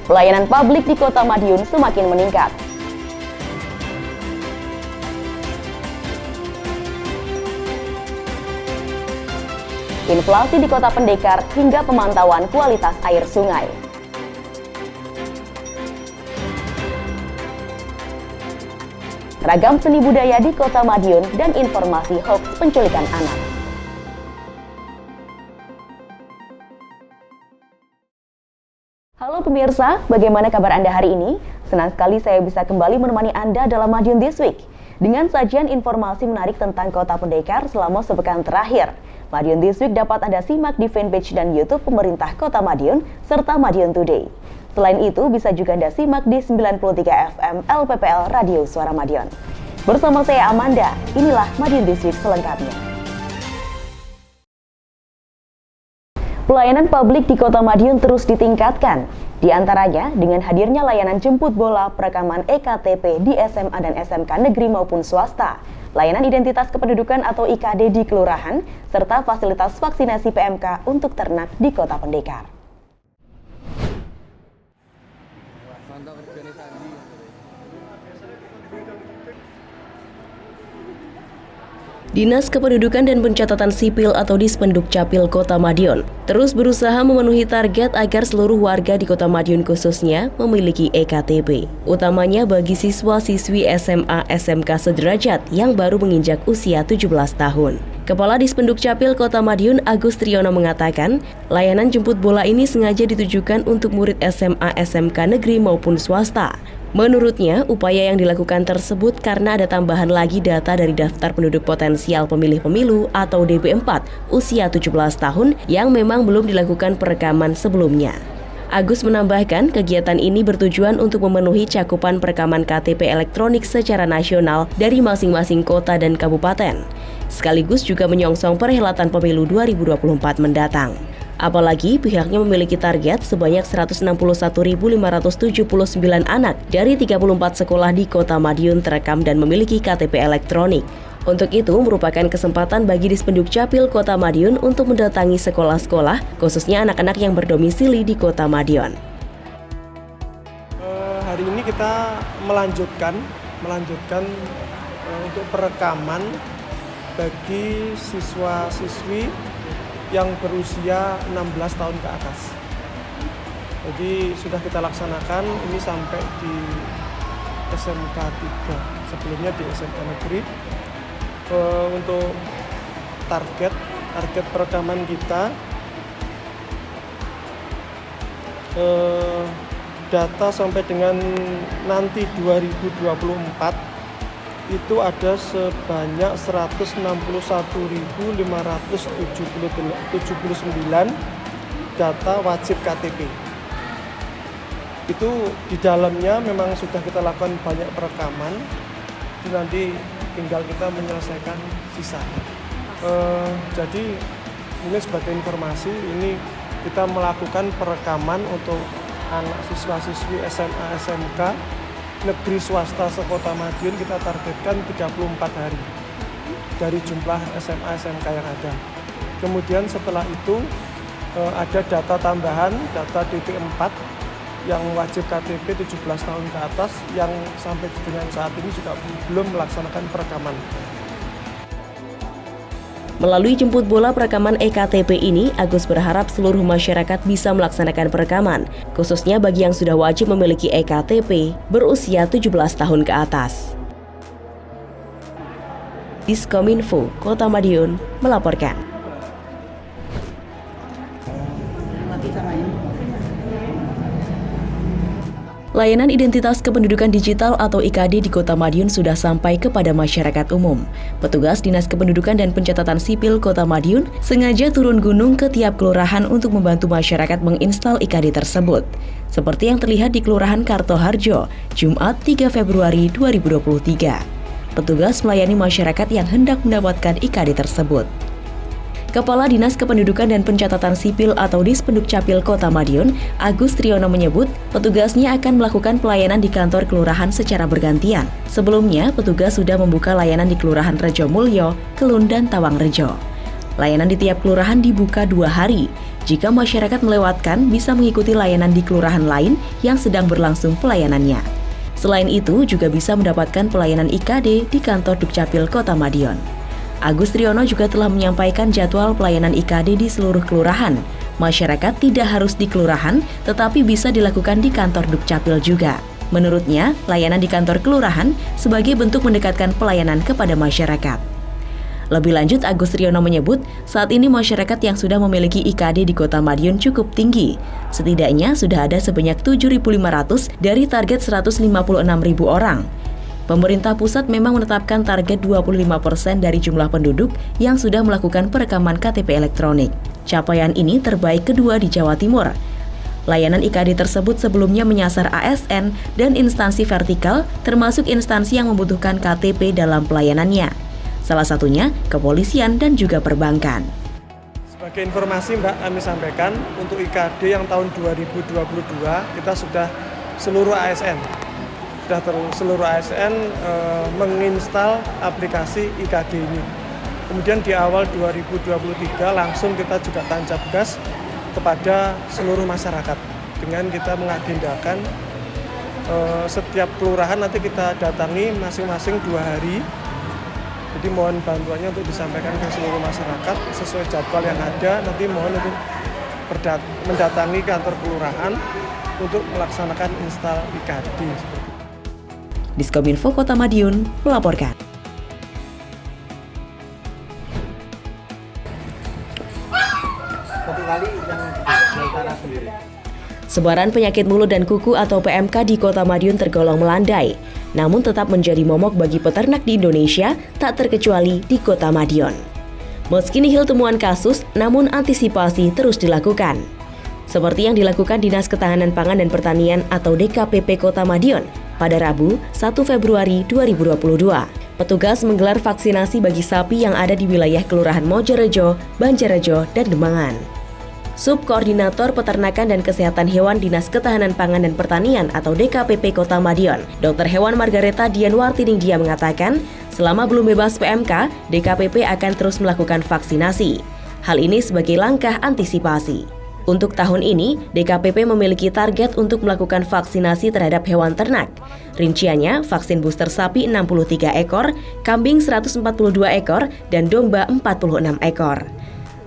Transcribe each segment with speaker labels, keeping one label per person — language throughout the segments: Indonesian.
Speaker 1: Pelayanan publik di Kota Madiun semakin meningkat. Inflasi di Kota Pendekar hingga pemantauan kualitas air sungai. Ragam seni budaya di Kota Madiun dan informasi hoax penculikan anak. Halo pemirsa, bagaimana kabar Anda hari ini? Senang sekali saya bisa kembali menemani Anda dalam Madiun This Week dengan sajian informasi menarik tentang Kota Pendekar selama sepekan terakhir. Madiun This Week dapat Anda simak di fanpage dan YouTube pemerintah Kota Madiun serta Madiun Today. Selain itu, bisa juga Anda simak di 93 FM LPPL Radio Suara Madiun. Bersama saya Amanda, inilah Madiun This Week selengkapnya. Pelayanan publik di Kota Madiun terus ditingkatkan, di antaranya dengan hadirnya layanan jemput bola perekaman EKTP di SMA dan SMK negeri maupun swasta, layanan identitas kependudukan atau IKD di kelurahan, serta fasilitas vaksinasi PMK untuk ternak di Kota Pendekar. Dinas Kependudukan dan Pencatatan Sipil atau Dispendukcapil Kota Madiun terus berusaha memenuhi target agar seluruh warga di Kota Madiun khususnya memiliki EKTP, utamanya bagi siswa-siswi SMA SMK sederajat yang baru menginjak usia 17 tahun. Kepala Dispendukcapil Kota Madiun Agus Triyono mengatakan, layanan jemput bola ini sengaja ditujukan untuk murid SMA SMK negeri maupun swasta. Menurutnya, upaya yang dilakukan tersebut karena ada tambahan lagi data dari daftar penduduk potensial pemilih pemilu atau DP4 usia 17 tahun yang memang belum dilakukan perekaman sebelumnya. Agus menambahkan, kegiatan ini bertujuan untuk memenuhi cakupan perekaman KTP elektronik secara nasional dari masing-masing kota dan kabupaten, sekaligus juga menyongsong perhelatan pemilu 2024 mendatang. Apalagi pihaknya memiliki target sebanyak 161.579 anak dari 34 sekolah di Kota Madiun terekam dan memiliki KTP elektronik. Untuk itu, merupakan kesempatan bagi Dispendukcapil Kota Madiun untuk mendatangi sekolah-sekolah, khususnya anak-anak yang berdomisili di Kota Madiun.
Speaker 2: Hari ini kita melanjutkan untuk perekaman bagi siswa-siswi yang berusia 16 tahun ke atas. Jadi sudah kita laksanakan ini sampai di SMK 3, sebelumnya di SMK negeri. Untuk target perekaman kita, data sampai dengan nanti 2024 itu ada sebanyak 161.579 data wajib KTP. Itu di dalamnya memang sudah kita lakukan banyak perekaman, nanti tinggal kita menyelesaikan sisa. Jadi ini sebagai informasi, ini kita melakukan perekaman untuk anak siswa-siswi SMA SMK negeri swasta sekota Madiun. Kita targetkan 34 hari dari jumlah SMA SMK yang ada. Kemudian setelah itu ada data tambahan, data DP4 yang wajib KTP 17 tahun ke atas yang sampai dengan saat ini juga belum melaksanakan perekaman.
Speaker 1: Melalui jemput bola perekaman EKTP ini, Agus berharap seluruh masyarakat bisa melaksanakan perekaman, khususnya bagi yang sudah wajib memiliki EKTP berusia 17 tahun ke atas. Diskominfo Kota Madiun melaporkan. Layanan identitas kependudukan digital atau IKD di Kota Madiun sudah sampai kepada masyarakat umum. Petugas Dinas Kependudukan dan Pencatatan Sipil Kota Madiun sengaja turun gunung ke tiap kelurahan untuk membantu masyarakat menginstal IKD tersebut. Seperti yang terlihat di Kelurahan Kartoharjo, Jumat 3 Februari 2023. Petugas melayani masyarakat yang hendak mendapatkan IKD tersebut. Kepala Dinas Kependudukan dan Pencatatan Sipil atau Dispendukcapil Kota Madiun, Agus Triyono menyebut, petugasnya akan melakukan pelayanan di kantor kelurahan secara bergantian. Sebelumnya, petugas sudah membuka layanan di Kelurahan Rejomulyo, Kelun, dan Tawangrejo. Layanan di tiap kelurahan dibuka 2 hari. Jika masyarakat melewatkan, bisa mengikuti layanan di kelurahan lain yang sedang berlangsung pelayanannya. Selain itu, juga bisa mendapatkan pelayanan IKD di kantor Dukcapil Kota Madiun. Agus Triyono juga telah menyampaikan jadwal pelayanan IKD di seluruh kelurahan. Masyarakat tidak harus di kelurahan, tetapi bisa dilakukan di kantor Dukcapil juga. Menurutnya, layanan di kantor kelurahan sebagai bentuk mendekatkan pelayanan kepada masyarakat. Lebih lanjut, Agus Triyono menyebut, saat ini masyarakat yang sudah memiliki IKD di Kota Madiun cukup tinggi. Setidaknya sudah ada sebanyak 7.500 dari target 156.000 orang. Pemerintah pusat memang menetapkan target 25% dari jumlah penduduk yang sudah melakukan perekaman KTP elektronik. Capaian ini terbaik kedua di Jawa Timur. Layanan IKD tersebut sebelumnya menyasar ASN dan instansi vertikal, termasuk instansi yang membutuhkan KTP dalam pelayanannya. Salah satunya kepolisian dan juga perbankan.
Speaker 2: Sebagai informasi Mbak, kami sampaikan untuk IKD yang tahun 2022 kita sudah seluruh ASN menginstal aplikasi IKD ini. Kemudian di awal 2023 langsung kita juga tancap gas kepada seluruh masyarakat dengan kita mengagendakan setiap kelurahan nanti kita datangi masing-masing 2 hari. Jadi mohon bantuannya untuk disampaikan ke seluruh masyarakat sesuai jadwal yang ada. Nanti mohon untuk mendatangi kantor kelurahan untuk melaksanakan install IKD.
Speaker 1: Diskominfo Kota Madiun melaporkan. Sebaran penyakit mulut dan kuku atau PMK di Kota Madiun tergolong melandai, namun tetap menjadi momok bagi peternak di Indonesia, tak terkecuali di Kota Madiun. Meski nihil temuan kasus, namun antisipasi terus dilakukan. Seperti yang dilakukan Dinas Ketahanan Pangan dan Pertanian atau DKPP Kota Madiun pada Rabu 1 Februari 2022. Petugas menggelar vaksinasi bagi sapi yang ada di wilayah Kelurahan Mojorejo, Banjarrejo, dan Demangan. Subkoordinator Peternakan dan Kesehatan Hewan Dinas Ketahanan Pangan dan Pertanian atau DKPP Kota Madiun, Dr. Hewan Margareta Dianwartiningdia mengatakan, selama belum bebas PMK, DKPP akan terus melakukan vaksinasi. Hal ini sebagai langkah antisipasi. Untuk tahun ini, DKPP memiliki target untuk melakukan vaksinasi terhadap hewan ternak. Rinciannya, vaksin booster sapi 63 ekor, kambing 142 ekor, dan domba 46 ekor.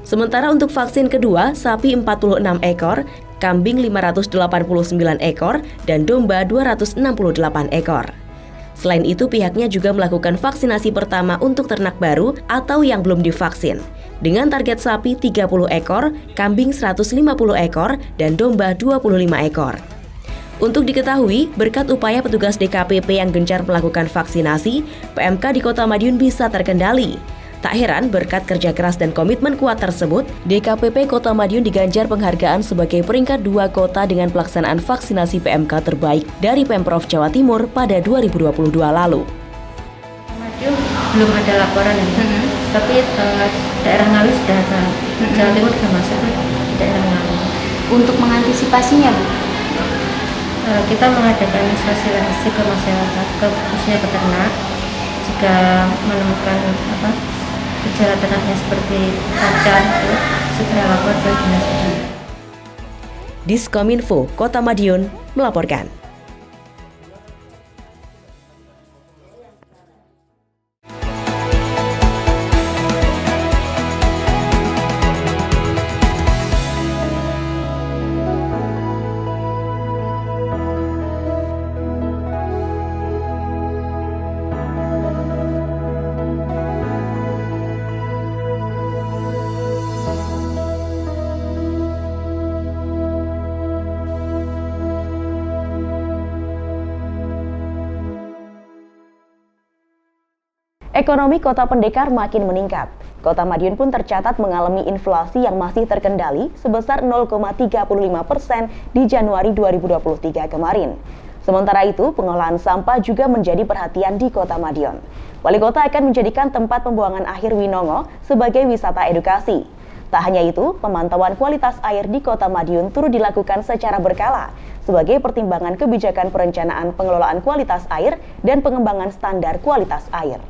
Speaker 1: Sementara untuk vaksin kedua, sapi 46 ekor, kambing 589 ekor, dan domba 268 ekor. Selain itu, pihaknya juga melakukan vaksinasi pertama untuk ternak baru atau yang belum divaksin, dengan target sapi 30 ekor, kambing 150 ekor, dan domba 25 ekor. Untuk diketahui, berkat upaya petugas DKPP yang gencar melakukan vaksinasi, PMK di Kota Madiun bisa terkendali. Tak heran berkat kerja keras dan komitmen kuat tersebut, DKPP Kota Madiun diganjar penghargaan sebagai peringkat 2 kota dengan pelaksanaan vaksinasi PMK terbaik dari Pemprov Jawa Timur pada 2022 lalu.
Speaker 3: Madiun belum ada laporan ini, tapi daerah Ngawi sudah ada, Jawa Timur sudah masuk di daerah Ngawi.
Speaker 4: Untuk mengantisipasinya, Bu?
Speaker 3: Kita mengadakan sosialisasi ke masyarakat, khususnya peternak, jika menemukan gejala ternaknya seperti cacar, segera lapor ke dinas.
Speaker 1: Diskominfo Kota Madiun melaporkan. Ekonomi Kota Pendekar makin meningkat. Kota Madiun pun tercatat mengalami inflasi yang masih terkendali sebesar 0,35% di Januari 2023 kemarin. Sementara itu, pengolahan sampah juga menjadi perhatian di Kota Madiun. Wali Kota akan menjadikan tempat pembuangan akhir Winongo sebagai wisata edukasi. Tak hanya itu, pemantauan kualitas air di Kota Madiun turut dilakukan secara berkala sebagai pertimbangan kebijakan perencanaan pengelolaan kualitas air dan pengembangan standar kualitas air.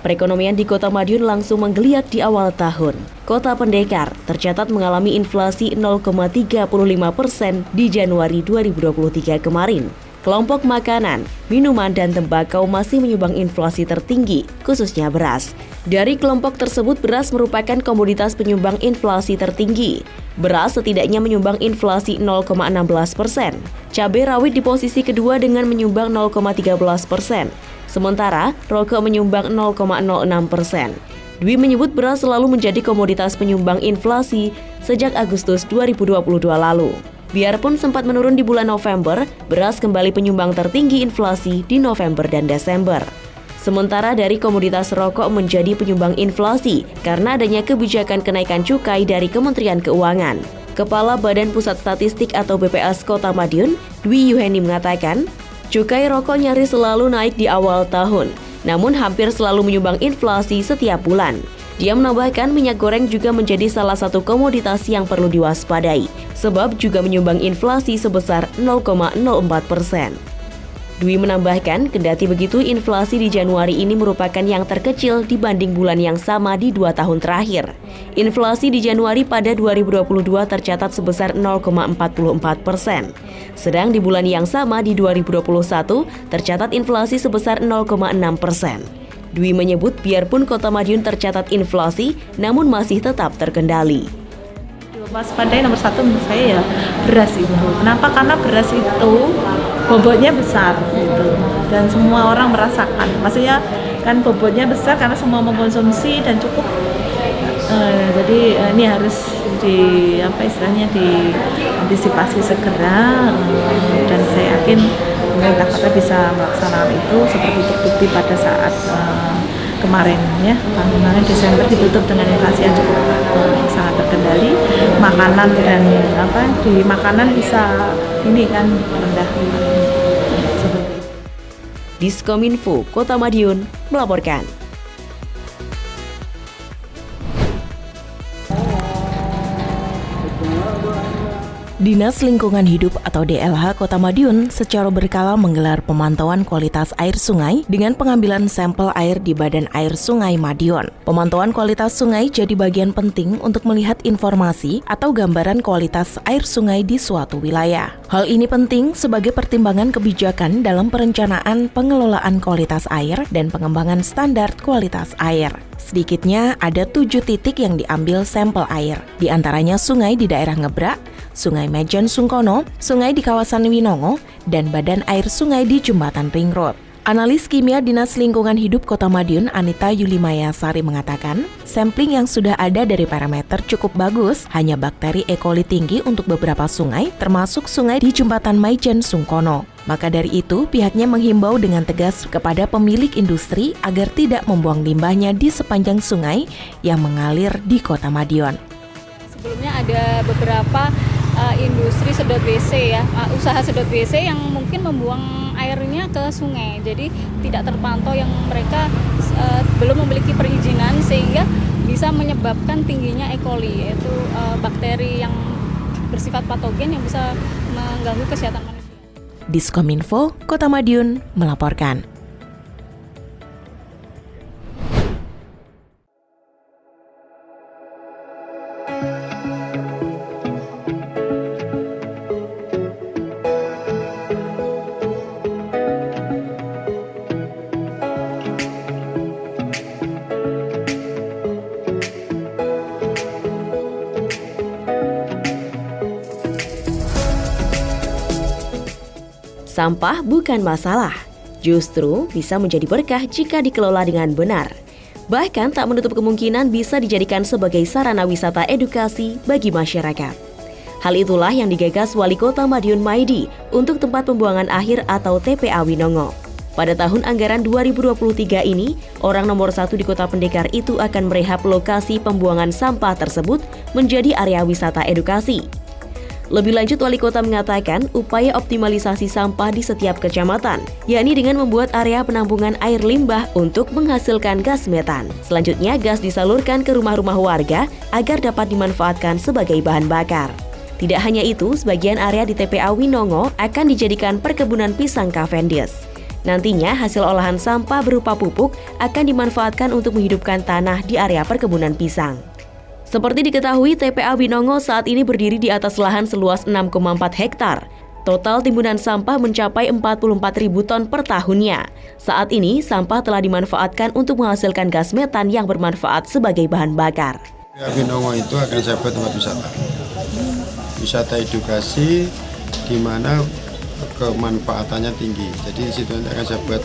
Speaker 1: Perekonomian di Kota Madiun langsung menggeliat di awal tahun. Kota Pendekar tercatat mengalami inflasi 0,35% di Januari 2023 kemarin. Kelompok makanan, minuman, dan tembakau masih menyumbang inflasi tertinggi, khususnya beras. Dari kelompok tersebut, beras merupakan komoditas penyumbang inflasi tertinggi. Beras setidaknya menyumbang inflasi 0,16%. Cabai rawit di posisi kedua dengan menyumbang 0,13%. Sementara, rokok menyumbang 0,06%. Dwi menyebut beras selalu menjadi komoditas penyumbang inflasi sejak Agustus 2022 lalu. Biarpun sempat menurun di bulan November, beras kembali penyumbang tertinggi inflasi di November dan Desember. Sementara dari komoditas rokok menjadi penyumbang inflasi karena adanya kebijakan kenaikan cukai dari Kementerian Keuangan. Kepala Badan Pusat Statistik atau BPS Kota Madiun, Dwi Yuheni mengatakan, cukai rokok nyaris selalu naik di awal tahun, namun hampir selalu menyumbang inflasi setiap bulan. Dia menambahkan minyak goreng juga menjadi salah satu komoditas yang perlu diwaspadai, sebab juga menyumbang inflasi sebesar 0,04%. Dwi menambahkan, kendati begitu inflasi di Januari ini merupakan yang terkecil dibanding bulan yang sama di 2 tahun terakhir. Inflasi di Januari pada 2022 tercatat sebesar 0,44%. Sedang di bulan yang sama di 2021 tercatat inflasi sebesar 0,6%. Dwi menyebut biarpun Kota Madiun tercatat inflasi, namun masih tetap terkendali.
Speaker 5: Waspadai nomor satu menurut saya ya beras itu. Kenapa? Karena beras itu bobotnya besar gitu, dan semua orang merasakan. Maksudnya kan bobotnya besar karena semua mengkonsumsi dan cukup. Jadi ini harus diantisipasi segera, dan saya yakin pemerintah kota bisa melaksanakan itu seperti terbukti pada saat kemarin ya. Kemarin Desember ditutup dengan inflasi yang cukup sangat terkendali. Makanan dan di makanan bisa rendah seperti itu.
Speaker 1: Diskominfo Kota Madiun melaporkan. Dinas Lingkungan Hidup atau DLH Kota Madiun secara berkala menggelar pemantauan kualitas air sungai dengan pengambilan sampel air di Badan Air Sungai Madiun. Pemantauan kualitas sungai jadi bagian penting untuk melihat informasi atau gambaran kualitas air sungai di suatu wilayah. Hal ini penting sebagai pertimbangan kebijakan dalam perencanaan pengelolaan kualitas air dan pengembangan standar kualitas air. Sedikitnya ada 7 titik yang diambil sampel air, di antaranya sungai di daerah Ngebrak, Sungai Mejen Sungkono, sungai di kawasan Winongo, dan badan air sungai di Jembatan Ring Road. Analis kimia Dinas Lingkungan Hidup Kota Madiun, Anita Yulimaya Sari mengatakan, sampling yang sudah ada dari parameter cukup bagus, hanya bakteri E. coli tinggi untuk beberapa sungai, termasuk sungai di Jembatan Mejen Sungkono. Maka dari itu, pihaknya menghimbau dengan tegas kepada pemilik industri agar tidak membuang limbahnya di sepanjang sungai yang mengalir di Kota Madiun.
Speaker 6: Sebelumnya ada beberapa industri sedot WC ya, usaha sedot WC yang mungkin membuang airnya ke sungai. Jadi tidak terpantau yang mereka belum memiliki perizinan sehingga bisa menyebabkan tingginya E. coli, yaitu bakteri yang bersifat patogen yang bisa mengganggu kesehatan manusia.
Speaker 1: Diskominfo Kota Madiun melaporkan. Sampah bukan masalah, justru bisa menjadi berkah jika dikelola dengan benar. Bahkan tak menutup kemungkinan bisa dijadikan sebagai sarana wisata edukasi bagi masyarakat. Hal itulah yang digagas Wali Kota Madiun Maidi untuk tempat pembuangan akhir atau TPA Winongo. Pada tahun anggaran 2023 ini, orang nomor 1 di Kota Pendekar itu akan merehab lokasi pembuangan sampah tersebut menjadi area wisata edukasi. Lebih lanjut, Wali Kota mengatakan upaya optimalisasi sampah di setiap kecamatan, yakni dengan membuat area penampungan air limbah untuk menghasilkan gas metan. Selanjutnya, gas disalurkan ke rumah-rumah warga agar dapat dimanfaatkan sebagai bahan bakar. Tidak hanya itu, sebagian area di TPA Winongo akan dijadikan perkebunan pisang Cavendish. Nantinya hasil olahan sampah berupa pupuk akan dimanfaatkan untuk menghidupkan tanah di area perkebunan pisang. Seperti diketahui, TPA Winongo saat ini berdiri di atas lahan seluas 6,4 hektar. Total timbunan sampah mencapai 44.000 ton per tahunnya. Saat ini, sampah telah dimanfaatkan untuk menghasilkan gas metan yang bermanfaat sebagai bahan bakar.
Speaker 7: TPA Winongo itu akan saya buat tempat wisata. Wisata edukasi di mana kemanfaatannya tinggi. Jadi di situ akan saya buat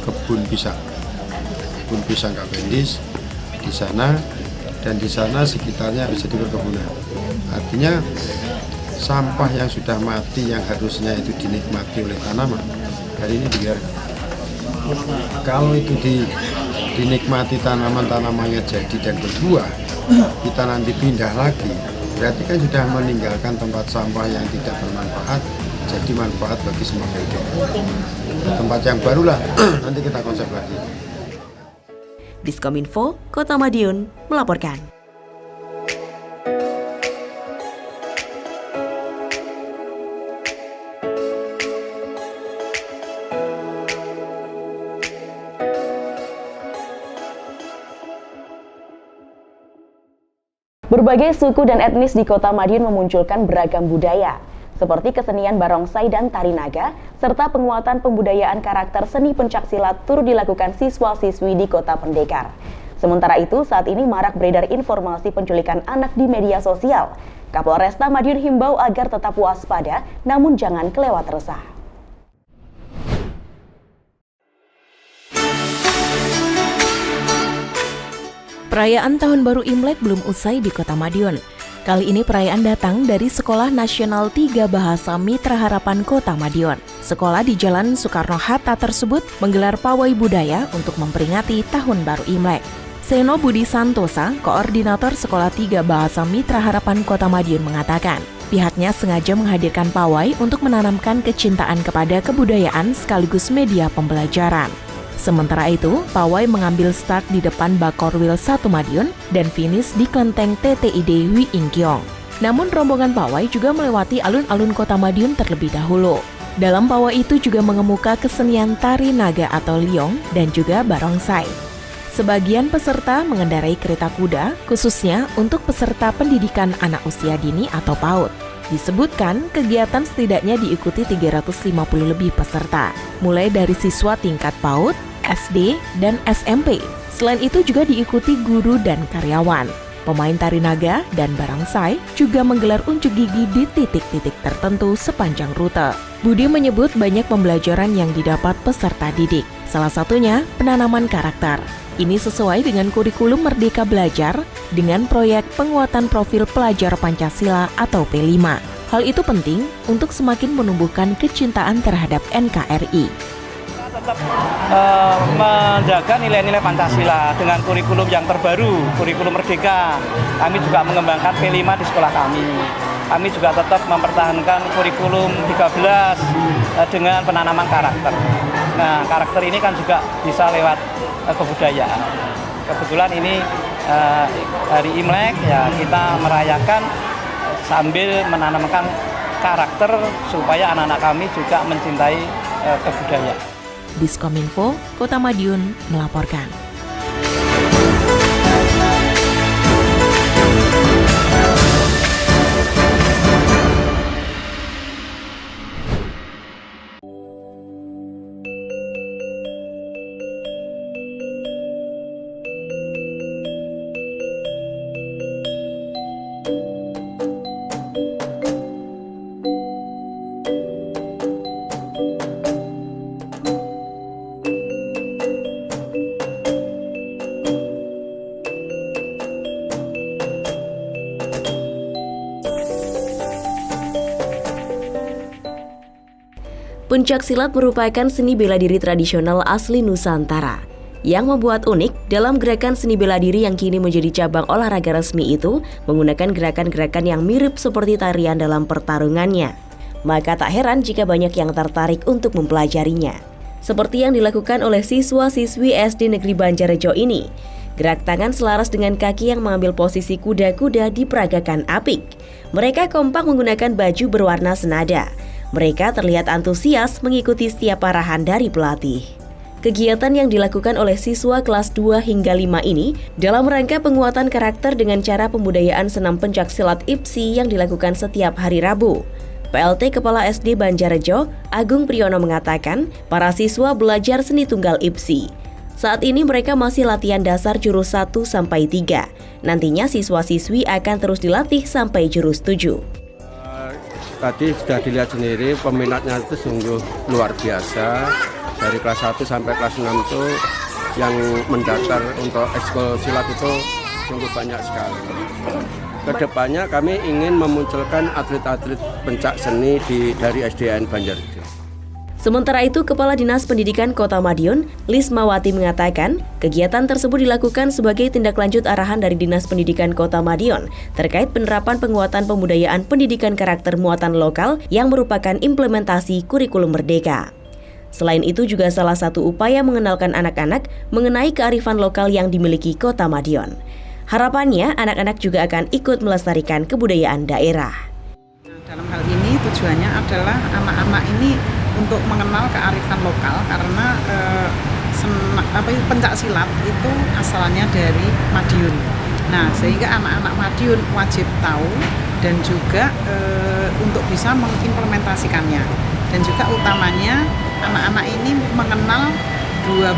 Speaker 7: kebun pisang Cavendish di sana. Dan di sana sekitarnya bisa di perkebunan. Artinya sampah yang sudah mati yang harusnya itu dinikmati oleh tanaman, hari ini dibiarkan. Kalau itu dinikmati tanaman-tanamannya jadi dan berbuah, kita nanti pindah lagi, berarti kan sudah meninggalkan tempat sampah yang tidak bermanfaat, jadi manfaat bagi semua kehidupan. Tempat yang barulah nanti kita konsep lagi.
Speaker 1: Diskominfo, Kota Madiun melaporkan. Berbagai suku dan etnis di Kota Madiun memunculkan beragam budaya, seperti kesenian barongsai dan tari naga, serta penguatan pembudayaan karakter seni pencaksilat turut dilakukan siswa-siswi di Kota Pendekar. Sementara itu, saat ini marak beredar informasi penculikan anak di media sosial. Kapolresta Madiun himbau agar tetap waspada, namun jangan kelewat resah.
Speaker 8: Perayaan Tahun Baru Imlek belum usai di Kota Madiun. Kali ini perayaan datang dari Sekolah Nasional 3 Bahasa Mitra Harapan Kota Madiun. Sekolah di Jalan Soekarno-Hatta tersebut menggelar pawai budaya untuk memperingati Tahun Baru Imlek. Seno Budi Santosa, Koordinator Sekolah 3 Bahasa Mitra Harapan Kota Madiun mengatakan, pihaknya sengaja menghadirkan pawai untuk menanamkan kecintaan kepada kebudayaan sekaligus media pembelajaran. Sementara itu, pawai mengambil start di depan Bakorwil 1 Madiun dan finish di Kelenteng TTID Wi Ingkyong. Namun rombongan pawai juga melewati alun-alun Kota Madiun terlebih dahulu. Dalam pawai itu juga mengemuka kesenian tari naga atau liong dan juga barongsai. Sebagian peserta mengendarai kereta kuda, khususnya untuk peserta pendidikan anak usia dini atau PAUD. Disebutkan, kegiatan setidaknya diikuti 350 lebih peserta, mulai dari siswa tingkat PAUD, SD, dan SMP. Selain itu juga diikuti guru dan karyawan. Pemain tari naga dan barongsai juga menggelar unjuk gigi di titik-titik tertentu sepanjang rute. Budi menyebut banyak pembelajaran yang didapat peserta didik. Salah satunya penanaman karakter. Ini sesuai dengan kurikulum Merdeka Belajar dengan proyek penguatan profil pelajar Pancasila atau P5. Hal itu penting untuk semakin menumbuhkan kecintaan terhadap NKRI.
Speaker 9: Tetap menjaga nilai-nilai Pancasila dengan kurikulum yang terbaru, kurikulum Merdeka. Kami juga mengembangkan P5 di sekolah kami. Kami juga tetap mempertahankan kurikulum 13 dengan penanaman karakter. Nah, karakter ini kan juga bisa lewat kebudayaan. Kebetulan ini hari Imlek ya kita merayakan sambil menanamkan karakter supaya anak-anak kami juga mencintai kebudayaan.
Speaker 8: Diskominfo, Kota Madiun melaporkan.
Speaker 1: Pencaksilat merupakan seni bela diri tradisional asli Nusantara. Yang membuat unik dalam gerakan seni bela diri yang kini menjadi cabang olahraga resmi itu menggunakan gerakan-gerakan yang mirip seperti tarian dalam pertarungannya. Maka tak heran jika banyak yang tertarik untuk mempelajarinya. Seperti yang dilakukan oleh siswa-siswi SD Negeri Banjarjo ini. Gerak tangan selaras dengan kaki yang mengambil posisi kuda-kuda diperagakan apik. Mereka kompak menggunakan baju berwarna senada. Mereka terlihat antusias mengikuti setiap arahan dari pelatih. Kegiatan yang dilakukan oleh siswa kelas 2 hingga 5 ini dalam rangka penguatan karakter dengan cara pembudayaan senam pencaksilat IPSI yang dilakukan setiap hari Rabu. PLT Kepala SD Banjarjo, Agung Priyono mengatakan, para siswa belajar seni tunggal IPSI. Saat ini mereka masih latihan dasar jurus 1-3. Nantinya siswa-siswi akan terus dilatih sampai jurus 7.
Speaker 10: Tadi sudah dilihat sendiri, peminatnya itu sungguh luar biasa. Dari kelas 1 sampai kelas 6 itu yang mendaftar untuk ekskul silat itu sungguh banyak sekali. Kedepannya kami ingin memunculkan atlet-atlet pencak seni dari SDN Banjarjo.
Speaker 1: Sementara itu, Kepala Dinas Pendidikan Kota Madiun, Lismawati mengatakan, kegiatan tersebut dilakukan sebagai tindak lanjut arahan dari Dinas Pendidikan Kota Madiun terkait penerapan penguatan pembudayaan pendidikan karakter muatan lokal yang merupakan implementasi kurikulum merdeka. Selain itu juga salah satu upaya mengenalkan anak-anak mengenai kearifan lokal yang dimiliki Kota Madiun. Harapannya, anak-anak juga akan ikut melestarikan kebudayaan daerah.
Speaker 5: Dalam hal ini tujuannya adalah anak-anak ini untuk mengenal kearifan lokal karena pencak silat itu asalnya dari Madiun. Nah, sehingga anak-anak Madiun wajib tahu dan juga untuk bisa mengimplementasikannya. Dan juga utamanya anak-anak ini mengenal 12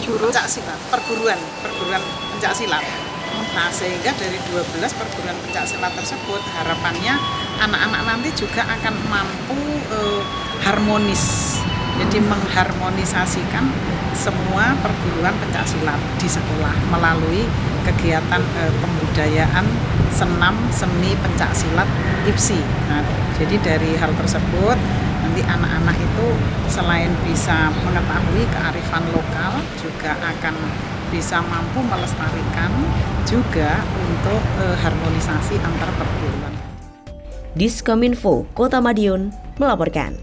Speaker 5: jurus pencak silat, perguruan pencak silat. Nah, sehingga dari 12 perguruan pencak silat tersebut harapannya anak-anak nanti juga akan mampu harmonis. Jadi mengharmonisasikan semua perguruan pencak silat di sekolah melalui kegiatan pembudayaan senam seni pencak silat IPSI. Nah, jadi dari hal tersebut nanti anak-anak itu selain bisa mengetahui kearifan lokal juga akan bisa mampu melestarikan juga untuk harmonisasi antar perguruan.
Speaker 1: Diskominfo Kota Madiun melaporkan.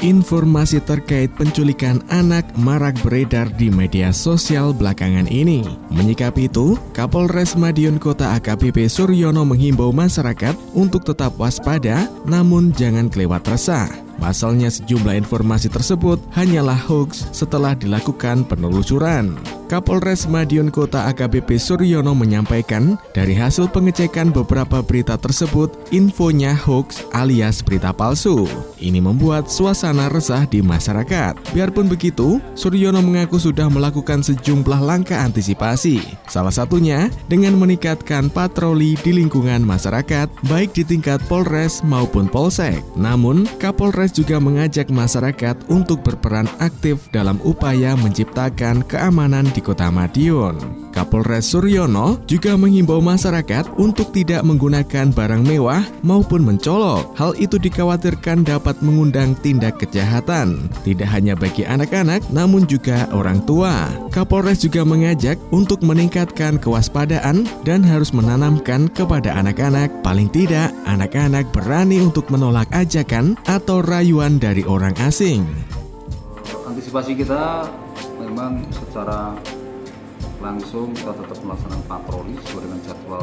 Speaker 11: Informasi terkait penculikan anak marak beredar di media sosial belakangan ini. Menyikapi itu, Kapolres Madiun Kota AKBP Suryono menghimbau masyarakat untuk tetap waspada, namun jangan kelewat resah. Pasalnya sejumlah informasi tersebut hanyalah hoax setelah dilakukan penelusuran. Kapolres Madiun Kota AKBP Suryono menyampaikan, dari hasil pengecekan beberapa berita tersebut, infonya hoax alias berita palsu. Ini membuat suasana resah di masyarakat. Biarpun begitu, Suryono mengaku sudah melakukan sejumlah langkah antisipasi. Salah satunya dengan meningkatkan patroli di lingkungan masyarakat, baik di tingkat Polres maupun Polsek. Namun, Kapolres juga mengajak masyarakat untuk berperan aktif dalam upaya menciptakan keamanan di Kota Madiun. Kapolres Suryono juga menghimbau masyarakat untuk tidak menggunakan barang mewah maupun mencolok. Hal itu dikhawatirkan dapat mengundang tindak kejahatan, tidak hanya bagi anak-anak namun juga orang tua. Kapolres juga mengajak untuk meningkatkan kewaspadaan dan harus menanamkan kepada anak-anak, paling tidak anak-anak berani untuk menolak ajakan atau rayuan dari orang asing.
Speaker 12: Antisipasi kita memang secara langsung kita tetap melaksanakan patroli sesuai dengan jadwal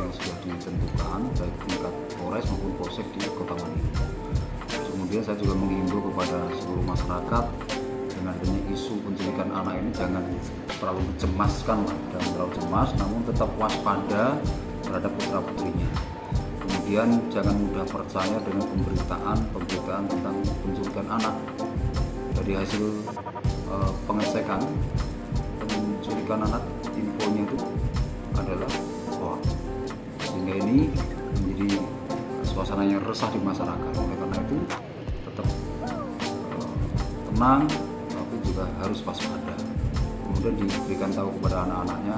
Speaker 12: yang sudah ditentukan baik tingkat Polres maupun Polsek di Kota Madiun. Kemudian saya juga menghimbau kepada seluruh masyarakat dengan adanya isu penculikan anak ini jangan terlalu mencemaskan dan terlalu cemas, namun tetap waspada terhadap putra-putrinya. Kemudian jangan mudah percaya dengan pemberitaan tentang penculikan anak. Dari hasil pengecekan penculikan anak, infonya itu adalah hoax, sehingga ini menjadi suasana yang resah di masyarakat. Oleh karena itu tetap tenang, tapi juga harus waspada. Kemudian diberikan tahu kepada anak-anaknya,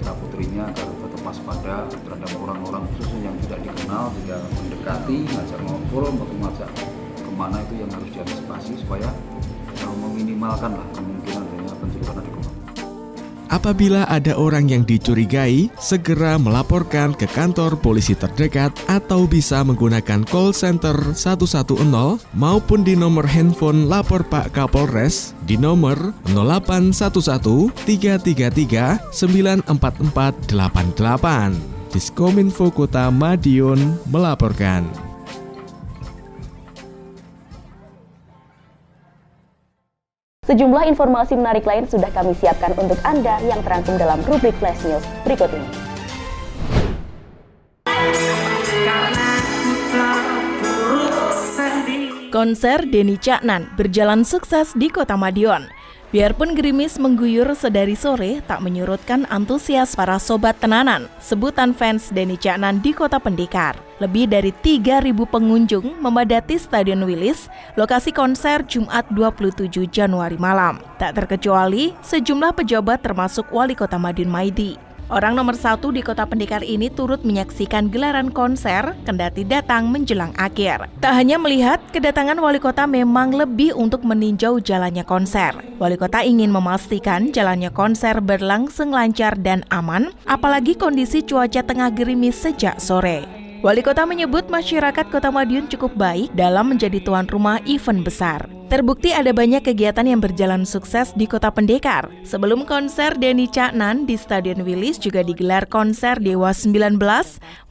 Speaker 12: putra-putrinya agar tetap waspada terhadap orang-orang khususnya yang tidak dikenal, tidak mendekati, ngajak ngobrol maupun ngajak kemana, itu yang harus diantisipasi supaya meminimalkan kemungkinan adanya penculikan anak di rumah.
Speaker 11: Apabila ada orang yang dicurigai, segera melaporkan ke kantor polisi terdekat atau bisa menggunakan call center 110 maupun di nomor handphone lapor Pak Kapolres di nomor 0811 333 94488. Diskominfo Kota Madiun melaporkan.
Speaker 1: Sejumlah informasi menarik lain sudah kami siapkan untuk Anda yang terangkum dalam rubrik Flash News berikut ini.
Speaker 8: Konser Denny Caknan berjalan sukses di Kota Madiun. Biarpun gerimis mengguyur sedari sore, tak menyurutkan antusias para sobat tenanan, sebutan fans Denny Caknan di Kota Pendekar. Lebih dari 3.000 pengunjung memadati Stadion Wilis, lokasi konser Jumat 27 Januari malam. Tak terkecuali sejumlah pejabat termasuk Wali Kota Madiun Maidi. Orang nomor 1 di Kota Pendekar ini turut menyaksikan gelaran konser kendati datang menjelang akhir. Tak hanya melihat, kedatangan wali kota memang lebih untuk meninjau jalannya konser. Wali kota ingin memastikan jalannya konser berlangsung lancar dan aman, apalagi kondisi cuaca tengah gerimis sejak sore. Wali kota menyebut masyarakat Kota Madiun cukup baik dalam menjadi tuan rumah event besar. Terbukti ada banyak kegiatan yang berjalan sukses di Kota Pendekar. Sebelum konser Denny Caknan di Stadion Wilis juga digelar konser Dewa 19,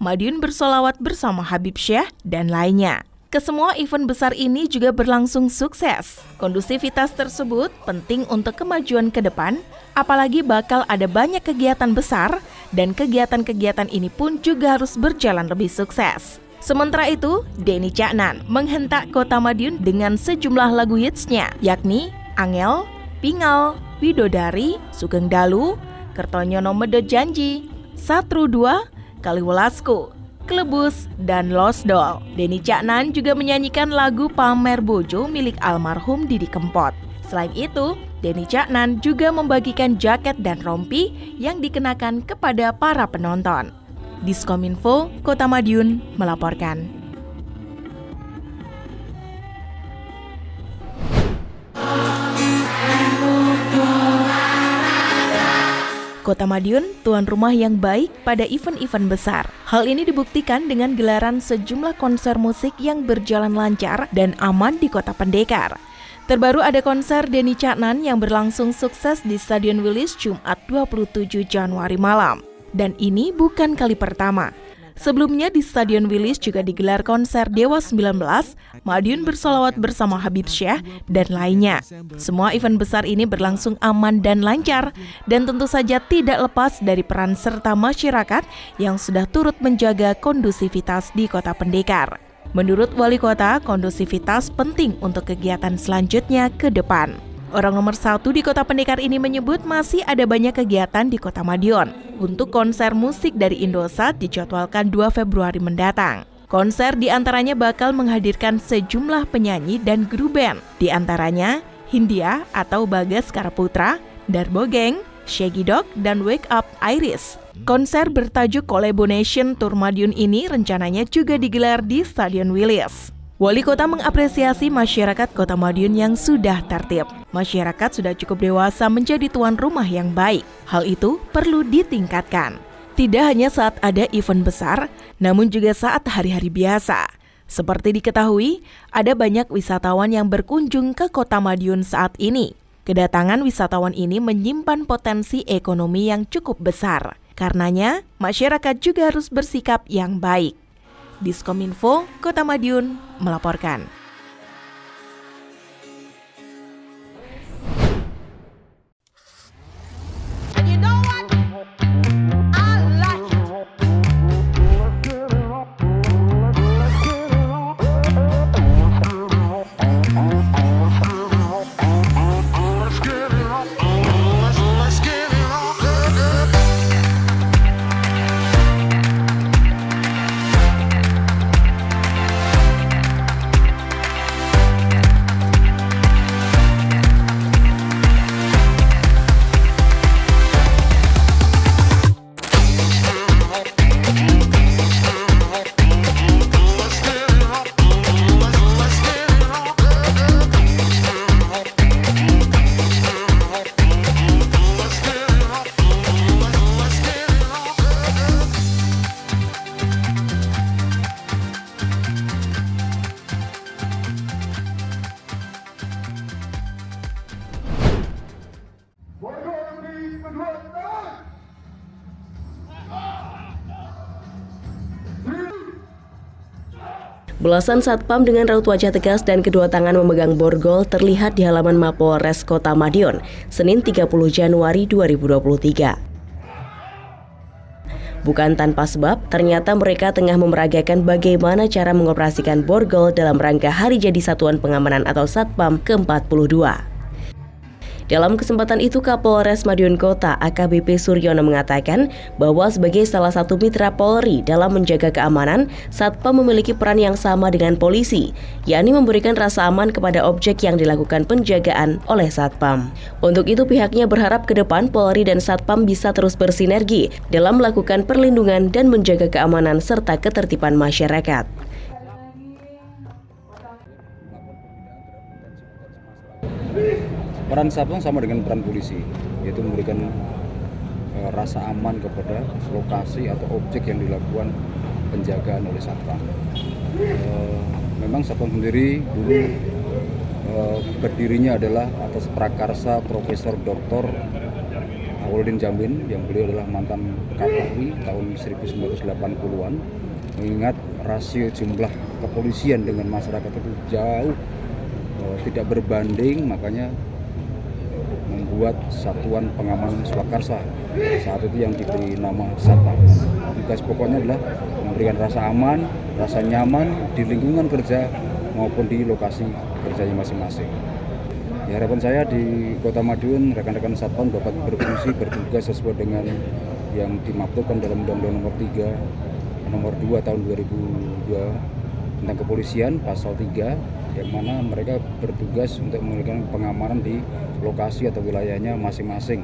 Speaker 8: Madiun bersolawat bersama Habib Syekh, dan lainnya. Kesemua event besar ini juga berlangsung sukses. Kondusivitas tersebut penting untuk kemajuan ke depan, apalagi bakal ada banyak kegiatan besar, dan kegiatan-kegiatan ini pun juga harus berjalan lebih sukses. Sementara itu, Denny Caknan menghentak Kota Madiun dengan sejumlah lagu hitsnya, yakni Angel, Pingal, Widodari, Sugeng Dalu, Kertonyono Medot Janji, Satru 2, Kaliwelasku, Klebus, dan Losdol. Denny Caknan juga menyanyikan lagu Pamer Bojo milik almarhum Didi Kempot. Selain itu, Denny Caknan juga membagikan jaket dan rompi yang dikenakan kepada para penonton. Diskominfo Kota Madiun melaporkan. Kota Madiun tuan rumah yang baik pada event-event besar. Hal ini dibuktikan dengan gelaran sejumlah konser musik yang berjalan lancar dan aman di Kota Pendekar. Terbaru ada konser Denny Caknan yang berlangsung sukses di Stadion Wilis Jumat 27 Januari malam. Dan ini bukan kali pertama. Sebelumnya di Stadion Wilis juga digelar konser Dewa 19, Madiun bersolawat bersama Habib Syekh, dan lainnya. Semua event besar ini berlangsung aman dan lancar, dan tentu saja tidak lepas dari peran serta masyarakat yang sudah turut menjaga kondusivitas di Kota Pendekar. Menurut Wali Kota, kondusivitas penting untuk kegiatan selanjutnya ke depan. Orang nomor 1 di Kota Pendekar ini menyebut masih ada banyak kegiatan di Kota Madiun. Untuk konser musik dari Indosat dijadwalkan 2 Februari mendatang. Konser diantaranya bakal menghadirkan sejumlah penyanyi dan grup band. Di antaranya Hindia atau Bagas Karaputra, Darbo Gang, Shaggy Dog, dan Wake Up Iris. Konser bertajuk Collaboration Tour Madiun ini rencananya juga digelar di Stadion Wilis. Wali Kota mengapresiasi masyarakat Kota Madiun yang sudah tertib. Masyarakat sudah cukup dewasa menjadi tuan rumah yang baik. Hal itu perlu ditingkatkan. Tidak hanya saat ada event besar, namun juga saat hari-hari biasa. Seperti diketahui, ada banyak wisatawan yang berkunjung ke Kota Madiun saat ini. Kedatangan wisatawan ini menyimpan potensi ekonomi yang cukup besar. Karenanya, masyarakat juga harus bersikap yang baik. Diskominfo Kota Madiun melaporkan.
Speaker 1: Belasan satpam dengan raut wajah tegas dan kedua tangan memegang borgol terlihat di halaman Mapolres Kota Madiun, Senin 30 Januari 2023. Bukan tanpa sebab, ternyata mereka tengah memeragakan bagaimana cara mengoperasikan borgol dalam rangka Hari Jadi Satuan Pengamanan atau Satpam ke-42. Dalam kesempatan itu, Kapolres Madiun Kota AKBP Suryono mengatakan bahwa sebagai salah satu mitra Polri dalam menjaga keamanan, Satpam memiliki peran yang sama dengan polisi, yakni memberikan rasa aman kepada objek yang dilakukan penjagaan oleh Satpam. Untuk itu, pihaknya berharap ke depan Polri dan Satpam bisa terus bersinergi dalam melakukan perlindungan dan menjaga keamanan serta ketertiban masyarakat.
Speaker 12: Peran Satpam sama dengan peran polisi, yaitu memberikan rasa aman kepada lokasi atau objek yang dilakukan penjagaan oleh Satpam. Memang Satpam sendiri dulu berdirinya adalah atas prakarsa Profesor Dr. Awaludin Jamin, yang beliau adalah mantan Kapolri tahun 1980-an. Mengingat rasio jumlah kepolisian dengan masyarakat itu jauh tidak berbanding, makanya membuat Satuan Pengamanan Swakarsa saat itu yang diberi nama Satpam. Tugas pokoknya adalah memberikan rasa aman, rasa nyaman di lingkungan kerja maupun di lokasi kerjanya masing-masing. Ya, harapan saya di Kota Madiun rekan-rekan Satpam dapat berfungsi bertugas sesuai dengan yang dimaktubkan dalam Undang-Undang Nomor 3 Nomor 2 Tahun 2002 tentang kepolisian pasal 3, yang mana mereka bertugas untuk memberikan pengamanan di lokasi atau wilayahnya masing-masing.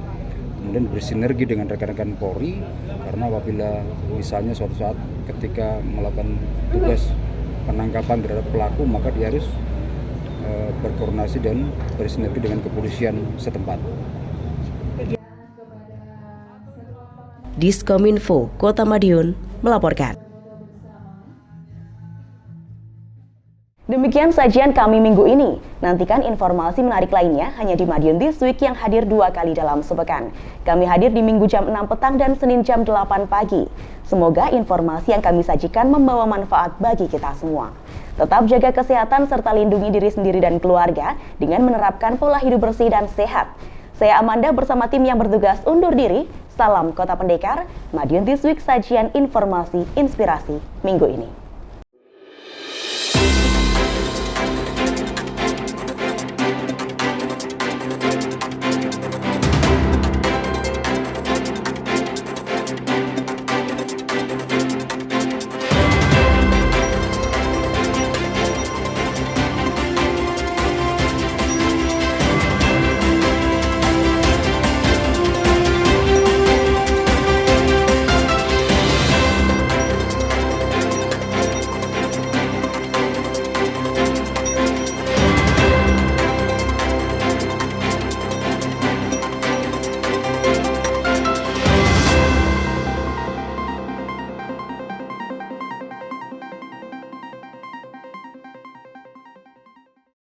Speaker 12: Kemudian bersinergi dengan rekan-rekan Polri, karena apabila misalnya suatu saat ketika melakukan tugas penangkapan terhadap pelaku, maka dia harus berkoordinasi dan bersinergi dengan kepolisian setempat.
Speaker 1: Diskominfo Kota Madiun melaporkan. Demikian sajian kami minggu ini. Nantikan informasi menarik lainnya hanya di Madiun This Week yang hadir 2 kali dalam sepekan. Kami hadir di Minggu jam 6 petang dan Senin jam 8 pagi. Semoga informasi yang kami sajikan membawa manfaat bagi kita semua. Tetap jaga kesehatan serta lindungi diri sendiri dan keluarga dengan menerapkan pola hidup bersih dan sehat. Saya Amanda bersama tim yang bertugas undur diri. Salam Kota Pendekar, Madiun This Week, sajian informasi inspirasi minggu ini.